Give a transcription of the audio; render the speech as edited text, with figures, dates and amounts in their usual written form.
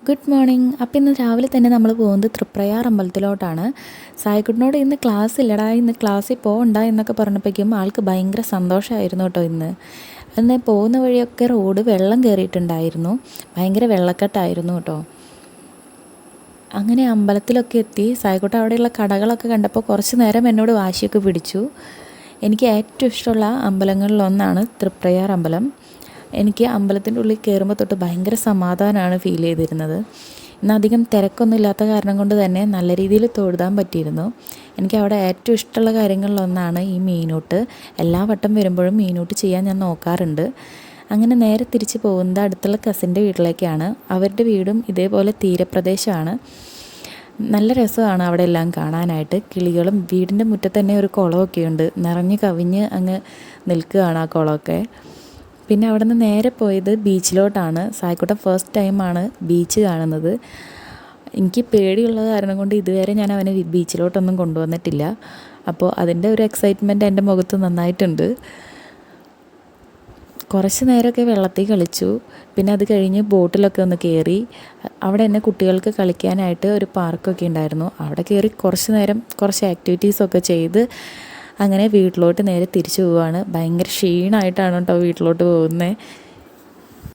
Good morning. അപ്പോൾ ഇന്ന് രാവിലെ തന്നെ നമ്മൾ പോകുന്നത് തൃപ്രയാർ അമ്പലത്തിലോട്ടാണ്. സായിക്കുട്ടിനോട് ഇന്ന് ക്ലാസ് ഇല്ലടാ, ഇന്ന് ക്ലാസ്സിൽ പോകണ്ട എന്നൊക്കെ പറഞ്ഞപ്പോഴേക്കും ആൾക്ക് ഭയങ്കര സന്തോഷമായിരുന്നു കേട്ടോ. ഇന്ന് പോകുന്ന വഴിയൊക്കെ റോഡ് വെള്ളം കയറിയിട്ടുണ്ടായിരുന്നു, ഭയങ്കര വെള്ളക്കെട്ടായിരുന്നു കേട്ടോ. അങ്ങനെ അമ്പലത്തിലൊക്കെ എത്തി. സായിക്കുട്ട അവിടെയുള്ള കടകളൊക്കെ കണ്ടപ്പോൾ കുറച്ച് നേരം എന്നോട് വാശിയൊക്കെ പിടിച്ചു. എനിക്ക് ഏറ്റവും ഇഷ്ടമുള്ള അമ്പലങ്ങളിലൊന്നാണ് തൃപ്രയാർ അമ്പലം. എനിക്ക് അമ്പലത്തിൻ്റെ ഉള്ളിൽ കയറുമ്പോൾ തൊട്ട് ഭയങ്കര സമാധാനമാണ് ഫീൽ ചെയ്തിരുന്നത്. ഇന്ന് അധികം തിരക്കൊന്നും ഇല്ലാത്ത കാരണം കൊണ്ട് തന്നെ നല്ല രീതിയിൽ തൊഴുതാൻ പറ്റിയിരുന്നു. എനിക്ക് അവിടെ ഏറ്റവും ഇഷ്ടമുള്ള കാര്യങ്ങളിലൊന്നാണ് ഈ മീനൂട്ട്. എല്ലാ വട്ടം വരുമ്പോഴും മീനൂട്ട് ചെയ്യാൻ ഞാൻ നോക്കാറുണ്ട്. അങ്ങനെ നേരെ തിരിച്ച് പോകുന്നത് അടുത്തുള്ള കസിൻ്റെ വീട്ടിലേക്കാണ്. അവരുടെ വീടും ഇതേപോലെ തീരപ്രദേശമാണ്. നല്ല രസമാണ് അവിടെ എല്ലാം കാണാനായിട്ട്. കിളികളും വീടിൻ്റെ മുറ്റത്ത് തന്നെ ഒരു കുളമൊക്കെ ഉണ്ട്, നിറഞ്ഞ് കവിഞ്ഞ് അങ്ങ് നിൽക്കുകയാണ് ആ കുളമൊക്കെ. പിന്നെ അവിടെ നിന്ന് നേരെ പോയത് ബീച്ചിലോട്ടാണ്. സായിക്കുട്ടൻ ഫസ്റ്റ് ടൈമാണ് ബീച്ച് കാണുന്നത്. എനിക്ക് പേടിയുള്ള കാരണം കൊണ്ട് ഇതുവരെ ഞാൻ അവനെ ബീച്ചിലോട്ടൊന്നും കൊണ്ടുവന്നിട്ടില്ല. അപ്പോൾ അതിൻ്റെ ഒരു എക്സൈറ്റ്മെൻറ്റ് എൻ്റെ മുഖത്ത് നന്നായിട്ടുണ്ട്. കുറച്ച് നേരമൊക്കെ വെള്ളത്തിൽ കളിച്ചു. പിന്നെ അത് കഴിഞ്ഞ് ബോട്ടിലൊക്കെ ഒന്ന് കയറി. അവിടെ തന്നെ കുട്ടികൾക്ക് കളിക്കാനായിട്ട് ഒരു പാർക്കൊക്കെ ഉണ്ടായിരുന്നു. അവിടെ കയറി കുറച്ച് നേരം കുറച്ച് ആക്ടിവിറ്റീസൊക്കെ ചെയ്ത് അങ്ങനെ വീട്ടിലോട്ട് നേരെ തിരിച്ചു പോവുകയാണ്. ഭയങ്കര ക്ഷീണമായിട്ടാണ് കേട്ടോ വീട്ടിലോട്ട് പോകുന്നത്.